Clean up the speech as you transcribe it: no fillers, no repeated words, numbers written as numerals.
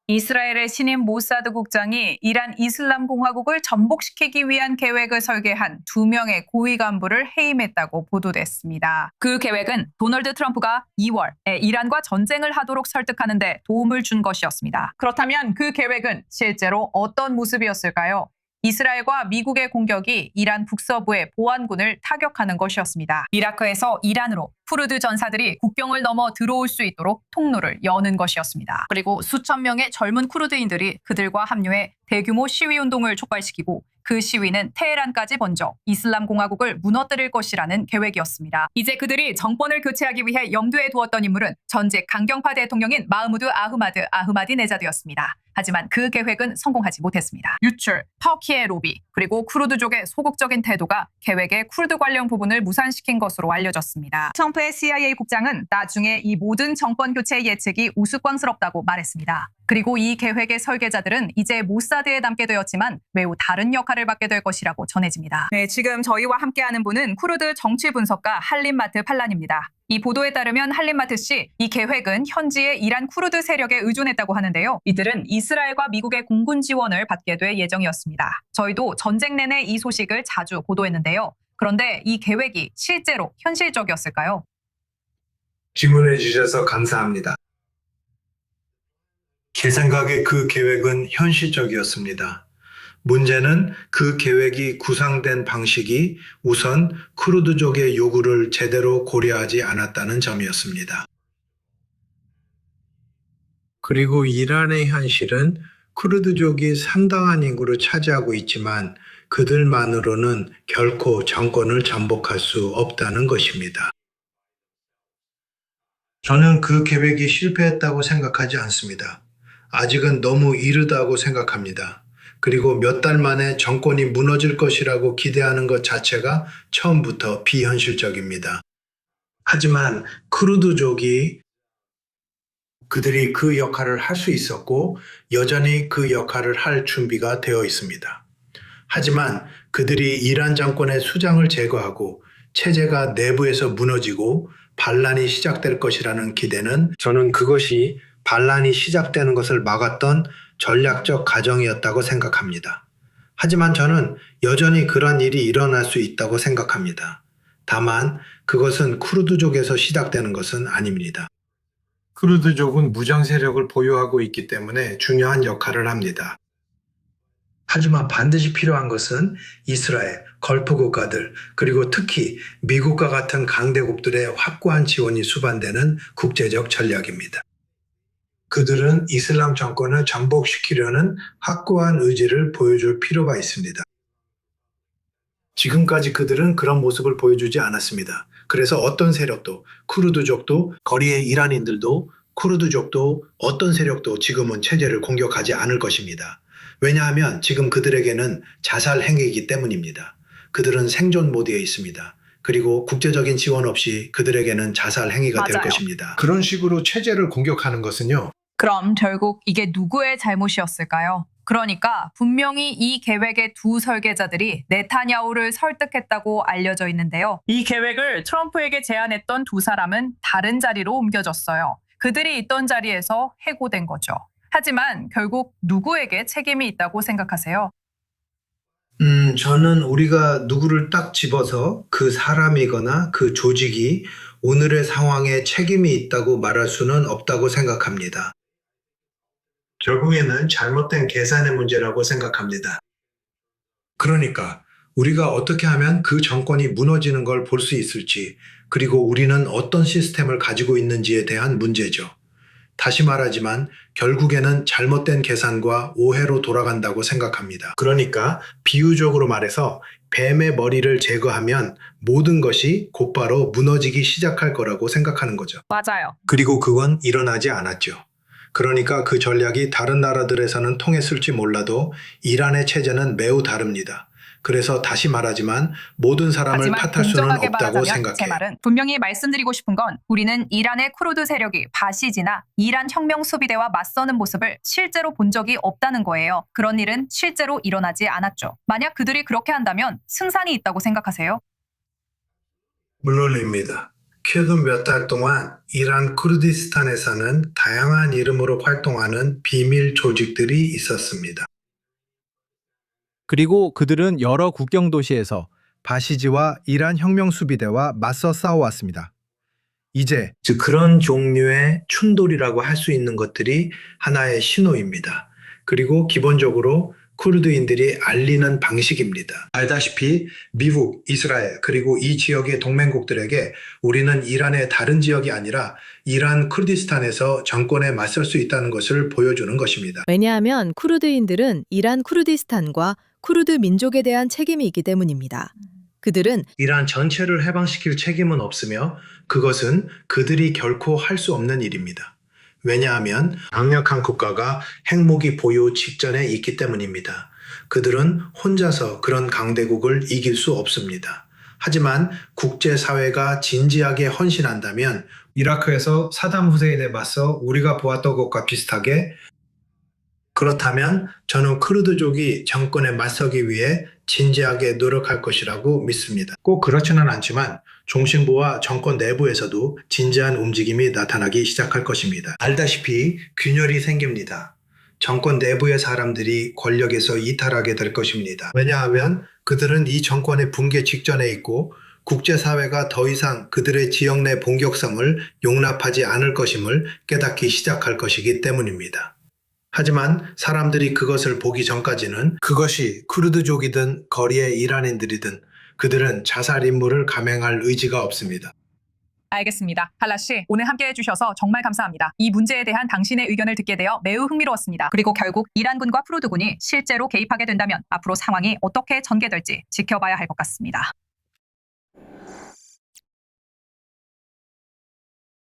이스라엘의 신임 모사드 국장이 이란 이슬람 공화국을 전복시키기 위한 계획을 설계한 2명의 고위 간부를 해임했다고 보도됐습니다. 그 계획은 도널드 트럼프가 2월에 이란과 전쟁을 하도록 설득하는 데 도움을 준 것이었습니다. 그렇다면 그 계획은 실제로 어떤 모습이었을까요? 이스라엘과 미국의 공격이 이란 북서부의 보안군을 타격하는 것이었습니다. 이라크에서 이란으로 쿠르드 전사들이 국경을 넘어 들어올 수 있도록 통로를 여는 것이었습니다. 그리고 수천 명의 젊은 쿠르드인들이 그들과 합류해 대규모 시위운동을 촉발시키고 그 시위는 테헤란까지 번져 이슬람 공화국을 무너뜨릴 것이라는 계획이었습니다. 이제 그들이 정권을 교체하기 위해 염두에 두었던 인물은 전직 강경파 대통령인 마흐무드 아흐마디네자드였습니다. 하지만 그 계획은 성공하지 못했습니다. 유출, 터키의 로비, 그리고 쿠르드족의 소극적인 태도가 계획의 쿠르드 관련 부분을 무산시킨 것으로 알려졌습니다. 트럼프의 CIA 국장은 나중에 이 모든 정권 교체 예측이 우스꽝스럽다고 말했습니다. 그리고 이 계획의 설계자들은 이제 모사드에 남게 되었지만 매우 다른 역할을 맡게 될 것이라고 전해집니다. 네, 지금 저희와 함께하는 분은 쿠르드 정치 분석가 할림 마트 팔란입니다. 이 보도에 따르면 할림 마트 씨, 이 계획은 현지의 이란 쿠르드 세력에 의존했다고 하는데요. 이들은 이스라엘과 미국의 공군 지원을 받게 될 예정이었습니다. 저희도 전쟁 내내 이 소식을 자주 보도했는데요. 그런데 이 계획이 실제로 현실적이었을까요? 질문해 주셔서 감사합니다. 제 생각에 그 계획은 현실적이었습니다. 문제는 그 계획이 구상된 방식이 우선 쿠르드족의 요구를 제대로 고려하지 않았다는 점이었습니다. 그리고 이란의 현실은 쿠르드족이 상당한 인구를 차지하고 있지만 그들만으로는 결코 정권을 전복할 수 없다는 것입니다. 저는 그 계획이 실패했다고 생각하지 않습니다. 아직은 너무 이르다고 생각합니다. 그리고 몇 달 만에 정권이 무너질 것이라고 기대하는 것 자체가 처음부터 비현실적입니다. 하지만 쿠르드족이 그들이 그 역할을 할 수 있었고 여전히 그 역할을 할 준비가 되어 있습니다. 하지만 그들이 이란 정권의 수장을 제거하고 체제가 내부에서 무너지고 반란이 시작될 것이라는 기대는 저는 그것이 반란이 시작되는 것을 막았던 전략적 가정이었다고 생각합니다. 하지만 저는 여전히 그런 일이 일어날 수 있다고 생각합니다. 다만 그것은 쿠르드족에서 시작되는 것은 아닙니다. 쿠르드족은 무장 세력을 보유하고 있기 때문에 중요한 역할을 합니다. 하지만 반드시 필요한 것은 이스라엘, 걸프 국가들, 그리고 특히 미국과 같은 강대국들의 확고한 지원이 수반되는 국제적 전략입니다. 그들은 이슬람 정권을 전복시키려는 확고한 의지를 보여줄 필요가 있습니다. 지금까지 그들은 그런 모습을 보여주지 않았습니다. 그래서 어떤 세력도, 쿠르드족도, 거리의 이란인들도, 쿠르드족도, 어떤 세력도 지금은 체제를 공격하지 않을 것입니다. 왜냐하면 지금 그들에게는 자살 행위이기 때문입니다. 그들은 생존 모드에 있습니다. 그리고 국제적인 지원 없이 그들에게는 자살 행위가 될 것입니다. 그런 식으로 체제를 공격하는 것은요. 그럼 결국 이게 누구의 잘못이었을까요? 그러니까 분명히 이 계획의 두 설계자들이 네타냐후를 설득했다고 알려져 있는데요. 이 계획을 트럼프에게 제안했던 두 사람은 다른 자리로 옮겨졌어요. 그들이 있던 자리에서 해고된 거죠. 하지만 결국 누구에게 책임이 있다고 생각하세요? 저는 우리가 누구를 딱 집어서 그 사람이거나 그 조직이 오늘의 상황에 책임이 있다고 말할 수는 없다고 생각합니다. 결국에는 잘못된 계산의 문제라고 생각합니다. 그러니까 우리가 어떻게 하면 그 정권이 무너지는 걸 볼 수 있을지, 그리고 우리는 어떤 시스템을 가지고 있는지에 대한 문제죠. 다시 말하지만 결국에는 잘못된 계산과 오해로 돌아간다고 생각합니다. 그러니까 비유적으로 말해서 뱀의 머리를 제거하면 모든 것이 곧바로 무너지기 시작할 거라고 생각하는 거죠. 맞아요. 그리고 그건 일어나지 않았죠. 그러니까 그 전략이 다른 나라들에서는 통했을지 몰라도 이란의 체제는 매우 다릅니다. 그래서 다시 말하지만 모든 사람을 탓할 수는 없다고 생각해요. 제 말은 분명히 말씀드리고 싶은 건 우리는 이란의 쿠르드 세력이 바시지나 이란 혁명 수비대와 맞서는 모습을 실제로 본 적이 없다는 거예요. 그런 일은 실제로 일어나지 않았죠. 만약 그들이 그렇게 한다면 승산이 있다고 생각하세요? 물론입니다. 최근 몇 달 동안 이란 쿠르디스탄에서는 다양한 이름으로 활동하는 비밀 조직들이 있었습니다. 그리고 그들은 여러 국경 도시에서 바시지와 이란 혁명 수비대와 맞서 싸워왔습니다. 이제 즉 그런 종류의 충돌이라고 할 수 있는 것들이 하나의 신호입니다. 그리고 기본적으로 쿠르드인들이 알리는 방식입니다. 알다시피 미국, 이스라엘 그리고 이 지역의 동맹국들에게 우리는 이란의 다른 지역이 아니라 이란 쿠르디스탄에서 정권에 맞설 수 있다는 것을 보여주는 것입니다. 왜냐하면 쿠르드인들은 이란 쿠르디스탄과 쿠르드 민족에 대한 책임이 있기 때문입니다. 그들은 이란 전체를 해방시킬 책임은 없으며 그것은 그들이 결코 할 수 없는 일입니다. 왜냐하면 강력한 국가가 핵무기 보유 직전에 있기 때문입니다. 그들은 혼자서 그런 강대국을 이길 수 없습니다. 하지만 국제사회가 진지하게 헌신한다면 이라크에서 사담 후세인에 맞서 우리가 보았던 것과 비슷하게 그렇다면 저는 쿠르드족이 정권에 맞서기 위해 진지하게 노력할 것이라고 믿습니다. 꼭 그렇지는 않지만 중심부와 정권 내부에서도 진지한 움직임이 나타나기 시작할 것입니다. 알다시피 균열이 생깁니다. 정권 내부의 사람들이 권력에서 이탈하게 될 것입니다. 왜냐하면 그들은 이 정권의 붕괴 직전에 있고 국제사회가 더 이상 그들의 지역 내 공격성을 용납하지 않을 것임을 깨닫기 시작할 것이기 때문입니다. 하지만 사람들이 그것을 보기 전까지는 그것이 쿠르드족이든 거리의 이란인들이든 그들은 자살 임무를 감행할 의지가 없습니다. 알겠습니다. 할라 씨, 오늘 함께 해주셔서 정말 감사합니다. 이 문제에 대한 당신의 의견을 듣게 되어 매우 흥미로웠습니다. 그리고 결국 이란군과 쿠르드군이 실제로 개입하게 된다면 앞으로 상황이 어떻게 전개될지 지켜봐야 할 것 같습니다.